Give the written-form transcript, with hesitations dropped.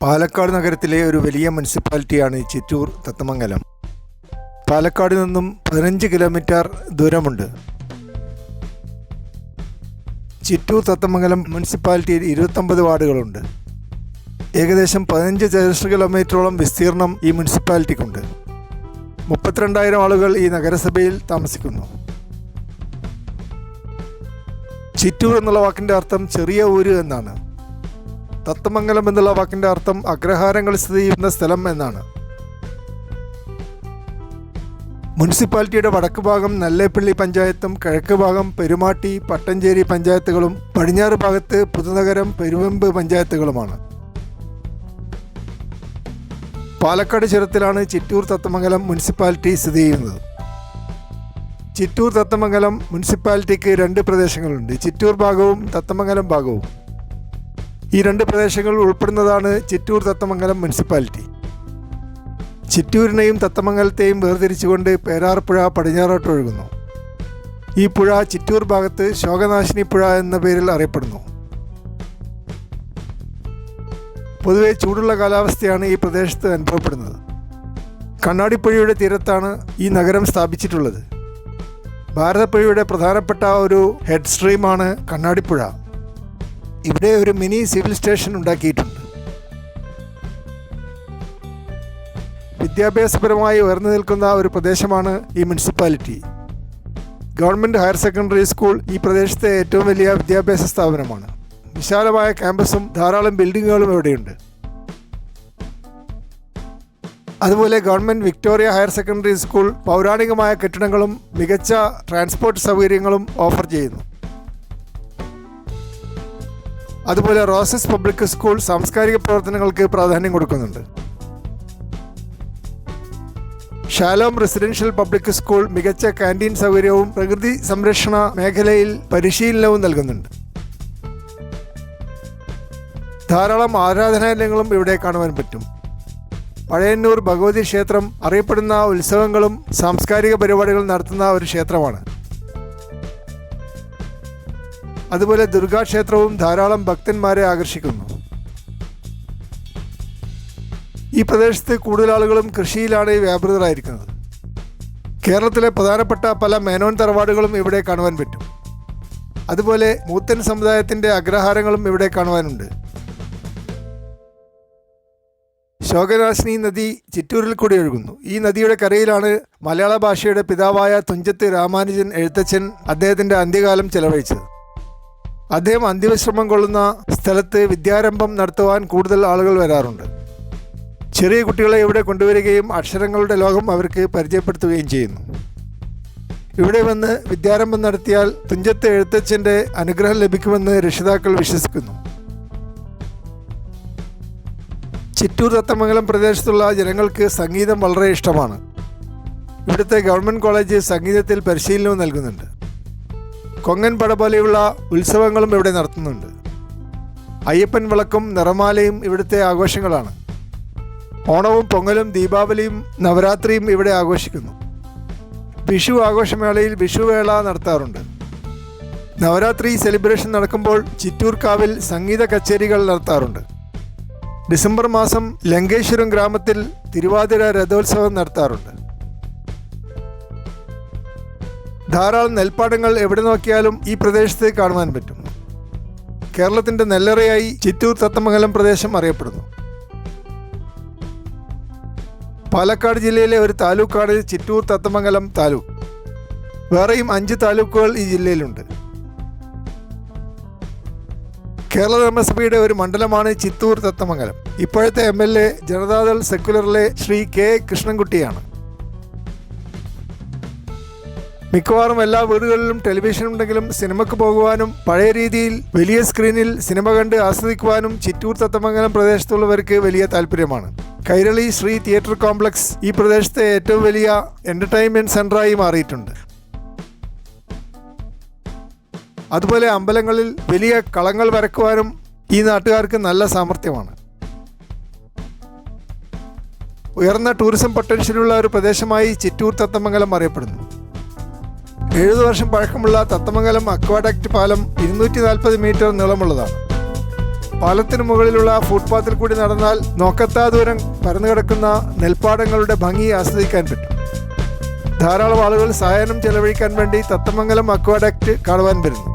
പാലക്കാട് നഗരത്തിലെ ഒരു വലിയ മുനിസിപ്പാലിറ്റിയാണ് ചിറ്റൂർ തത്തമംഗലം. പാലക്കാട് നിന്നും 15 കിലോമീറ്റർ ദൂരമുണ്ട്. ചിറ്റൂർ തത്തമംഗലം മുനിസിപ്പാലിറ്റിയിൽ 29 വാർഡുകളുണ്ട്. ഏകദേശം 15 ചതുരശ്ര കിലോമീറ്ററോളം വിസ്തീർണം ഈ മുനിസിപ്പാലിറ്റിക്കുണ്ട്. 32,000 ആളുകൾ ഈ നഗരസഭയിൽ താമസിക്കുന്നു. ചിറ്റൂർ എന്നുള്ള വാക്കിൻ്റെ അർത്ഥം ചെറിയ ഊര് എന്നാണ്. തത്തമംഗലം എന്നുള്ള വാക്കിൻ്റെ അർത്ഥം അഗ്രഹാരങ്ങൾ സ്ഥിതി ചെയ്യുന്ന സ്ഥലം എന്നാണ്. മുനിസിപ്പാലിറ്റിയുടെ വടക്ക് ഭാഗം നല്ലേപ്പള്ളി പഞ്ചായത്തും കിഴക്ക് ഭാഗം പെരുമാട്ടി പട്ടഞ്ചേരി പഞ്ചായത്തുകളും പടിഞ്ഞാറ് ഭാഗത്ത് പുതുനഗരം പെരുവെമ്പ് പഞ്ചായത്തുകളുമാണ്. പാലക്കാട് ചുരത്തിലാണ് ചിറ്റൂർ തത്തമംഗലം മുനിസിപ്പാലിറ്റി സ്ഥിതി ചെയ്യുന്നത്. ചിറ്റൂർ തത്തമംഗലം മുനിസിപ്പാലിറ്റിക്ക് 2 പ്രദേശങ്ങളുണ്ട്, ചിറ്റൂർ ഭാഗവും തത്തമംഗലം ഭാഗവും. ഈ 2 പ്രദേശങ്ങൾ ഉൾപ്പെടുന്നതാണ് ചിറ്റൂർ തത്തമംഗലം മുനിസിപ്പാലിറ്റി. ചിറ്റൂരിനെയും തത്തമംഗലത്തെയും വേർതിരിച്ചുകൊണ്ട് പേരാർപ്പുഴ പടിഞ്ഞാറോട്ട് ഒഴുകുന്നു. ഈ പുഴ ചിറ്റൂർ ഭാഗത്ത് ശോകനാശിനി പുഴ എന്ന പേരിൽ അറിയപ്പെടുന്നു. പൊതുവെ ചൂടുള്ള കാലാവസ്ഥയാണ് ഈ പ്രദേശത്ത് അനുഭവപ്പെടുന്നത്. കണ്ണാടിപ്പുഴയുടെ തീരത്താണ് ഈ നഗരം സ്ഥാപിച്ചിട്ടുള്ളത്. ഭാരതപ്പുഴയുടെ പ്രധാനപ്പെട്ട ഒരു ഹെഡ് സ്ട്രീമാണ് കണ്ണാടിപ്പുഴ. ഇവിടെ ഒരു മിനി സിവിൽ സ്റ്റേഷൻ ഉണ്ടാക്കിയിട്ടുണ്ട്. വിദ്യാഭ്യാസപരമായി ഉയർന്നു നിൽക്കുന്ന ഒരു പ്രദേശമാണ് ഈ municipality. Government higher secondary school ഈ പ്രദേശത്തെ ഏറ്റവും വലിയ വിദ്യാഭ്യാസ സ്ഥാപനമാണ്. വിശാലമായ ക്യാമ്പസും ധാരാളം ബിൽഡിങ്ങുകളും ഇവിടെയുണ്ട്. അതുപോലെ government Victoria higher secondary school പൗരാണികമായ കെട്ടിടങ്ങളും മികച്ച ട്രാൻസ്പോർട്ട് സൗകര്യങ്ങളും ഓഫർ ചെയ്യുന്നു. അതുപോലെ റോസസ് പബ്ലിക് സ്കൂൾ സാംസ്കാരിക പ്രവർത്തനങ്ങൾക്ക് പ്രാധാന്യം കൊടുക്കുന്നുണ്ട്. ഷാലോം റെസിഡൻഷ്യൽ പബ്ലിക് സ്കൂൾ മികച്ച ക്യാൻറ്റീൻ സൗകര്യവും പ്രകൃതി സംരക്ഷണ മേഖലയിൽ പരിശീലനവും നൽകുന്നുണ്ട്. ധാരാളം ആരാധനാലയങ്ങളും ഇവിടെ കാണുവാൻ പറ്റും. പഴയന്നൂർ ഭഗവതി ക്ഷേത്രം അറിയപ്പെടുന്ന ഉത്സവങ്ങളും സാംസ്കാരിക പരിപാടികൾ നടത്തുന്ന ഒരു ക്ഷേത്രമാണ്. അതുപോലെ ദുർഗാക്ഷേത്രവും ധാരാളം ഭക്തന്മാരെ ആകർഷിക്കുന്നു. ഈ പ്രദേശത്ത് കൂടുതൽ ആളുകളും കൃഷിയിലാണ് വ്യാപൃതരായിരിക്കുന്നത്. കേരളത്തിലെ പ്രധാനപ്പെട്ട പല മേനോൻ തറവാടുകളും ഇവിടെ കാണുവാൻ പറ്റും. അതുപോലെ മൂത്തൻ സമുദായത്തിൻ്റെ അഗ്രഹാരങ്ങളും ഇവിടെ കാണുവാനുണ്ട്. ശോകനാശിനി നദി ചിറ്റൂരിൽ കൂടി ഒഴുകുന്നു. ഈ നദിയുടെ കരയിലാണ് മലയാള ഭാഷയുടെ പിതാവായ തുഞ്ചത്ത് രാമാനുജൻ എഴുത്തച്ഛൻ അദ്ദേഹത്തിൻ്റെ അന്ത്യകാലം ചെലവഴിച്ചത്. അദ്ദേഹം അന്ത്യവിശ്രമം കൊള്ളുന്ന സ്ഥലത്ത് വിദ്യാരംഭം നടത്തുവാൻ കൂടുതൽ ആളുകൾ വരാറുണ്ട്. ചെറിയ കുട്ടികളെ ഇവിടെ കൊണ്ടുവരികയും അക്ഷരങ്ങളുടെ ലോകം അവർക്ക് പരിചയപ്പെടുത്തുകയും ചെയ്യുന്നു. ഇവിടെ വന്ന് വിദ്യാരംഭം നടത്തിയാൽ തുഞ്ചത്ത് എഴുത്തച്ഛൻ്റെ അനുഗ്രഹം ലഭിക്കുമെന്ന് രക്ഷിതാക്കൾ വിശ്വസിക്കുന്നു. ചിറ്റൂർ തത്തമംഗലം പ്രദേശത്തുള്ള ജനങ്ങൾക്ക് സംഗീതം വളരെ ഇഷ്ടമാണ്. ഇവിടുത്തെ ഗവൺമെൻറ് കോളേജ് സംഗീതത്തിൽ പരിശീലനവും നൽകുന്നുണ്ട്. കൊങ്ങൻ പട പോലെയുള്ള ഉത്സവങ്ങളും ഇവിടെ നടത്തുന്നുണ്ട്. അയ്യപ്പൻ വിളക്കും നിറമാലയും ഇവിടുത്തെ ആഘോഷങ്ങളാണ്. ഓണവും പൊങ്ങലും ദീപാവലിയും നവരാത്രിയും ഇവിടെ ആഘോഷിക്കുന്നു. വിഷു ആഘോഷമേളയിൽ വിഷുവേള നടത്താറുണ്ട്. നവരാത്രി സെലിബ്രേഷൻ നടക്കുമ്പോൾ ചിറ്റൂർ കാവിൽ സംഗീത കച്ചേരികൾ നടത്താറുണ്ട്. ഡിസംബർ മാസം ലങ്കേശ്വരം ഗ്രാമത്തിൽ തിരുവാതിര രഥോത്സവം നടത്താറുണ്ട്. ധാരാളം നെൽപ്പാടങ്ങൾ എവിടെ നോക്കിയാലും ഈ പ്രദേശത്ത് കാണുവാൻ പറ്റും. കേരളത്തിൻ്റെ നെല്ലറയായി ചിറ്റൂർ തത്തമംഗലം പ്രദേശം അറിയപ്പെടുന്നു. പാലക്കാട് ജില്ലയിലെ ഒരു താലൂക്കാണ് ചിറ്റൂർ തത്തമംഗലം താലൂക്ക്. വേറെയും 5 താലൂക്കുകൾ ഈ ജില്ലയിലുണ്ട്. കേരള നിയമസഭയുടെ ഒരു മണ്ഡലമാണ് ചിറ്റൂർ തത്തമംഗലം. ഇപ്പോഴത്തെ MLA ജനതാദൾ സെക്യുലറിലെ ശ്രീ K കൃഷ്ണൻകുട്ടിയാണ്. മിക്കവാറും എല്ലാ വീടുകളിലും ടെലിവിഷൻ ഉണ്ടെങ്കിലും സിനിമയ്ക്ക് പോകുവാനും പഴയ രീതിയിൽ വലിയ സ്ക്രീനിൽ സിനിമ കണ്ട് ആസ്വദിക്കുവാനും ചിറ്റൂർ തത്തമംഗലം പ്രദേശത്തുള്ളവർക്ക് വലിയ താല്പര്യമാണ്. കൈരളി ശ്രീ തിയേറ്റർ കോംപ്ലക്സ് ഈ പ്രദേശത്തെ ഏറ്റവും വലിയ എൻ്റർടൈൻമെൻറ്റ് സെൻ്ററായി മാറിയിട്ടുണ്ട്. അതുപോലെ അമ്പലങ്ങളിൽ വലിയ കളങ്ങൾ വരക്കുവാനും ഈ നാട്ടുകാർക്ക് നല്ല സാമർഥ്യമാണ്. ഉയർന്ന ടൂറിസം പൊട്ടൻഷ്യലുള്ള ഒരു പ്രദേശമായി ചിറ്റൂർ തത്തമംഗലം അറിയപ്പെടുന്നു. 70 വർഷം പഴക്കമുള്ള തത്തമംഗലം അക്വാഡക്റ്റ് പാലം 240 മീറ്റർ നീളമുള്ളതാണ്. പാലത്തിന് മുകളിലുള്ള ഫുട്പാത്തിൽ കൂടി നടന്നാൽ നോക്കത്താ ദൂരം പരന്നുകിടക്കുന്ന നെൽപ്പാടങ്ങളുടെ ഭംഗി ആസ്വദിക്കാൻ പറ്റും. ധാരാളം ആളുകൾ സായാഹ്നം ചെലവഴിക്കാൻ വേണ്ടി തത്തമംഗലം അക്വാഡക്റ്റ് കാണുവാൻ വരുന്നു.